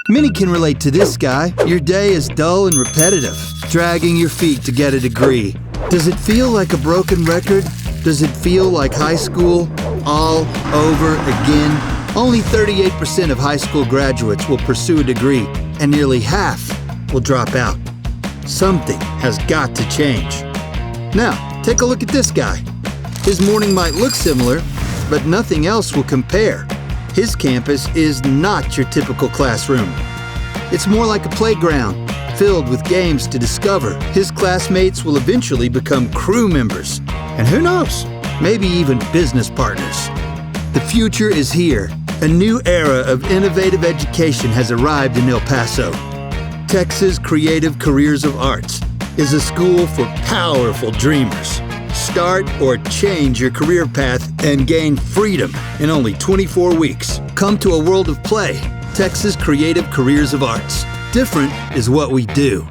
Many can relate to this guy. Your day is dull and repetitive, dragging your feet to get a degree. Does it feel like a broken record? Does it feel like high school all over again? Only 38% of high school graduates will pursue a degree, and nearly half will drop out. Something has got to change. Now, take a look at this guy. His morning might look similar, but nothing else will compare. His campus is not your typical classroom. It's more like a playground, filled with games to discover. His classmates will eventually become crew members. And who knows, maybe even business partners. The future is here. A new era of innovative education has arrived in El Paso. Texas Creative Careers of Arts is a school for powerful dreamers. Start or change your career path and gain freedom in only 24 weeks. Come to a world of play. Texas Creative Careers of Arts. Different is what we do.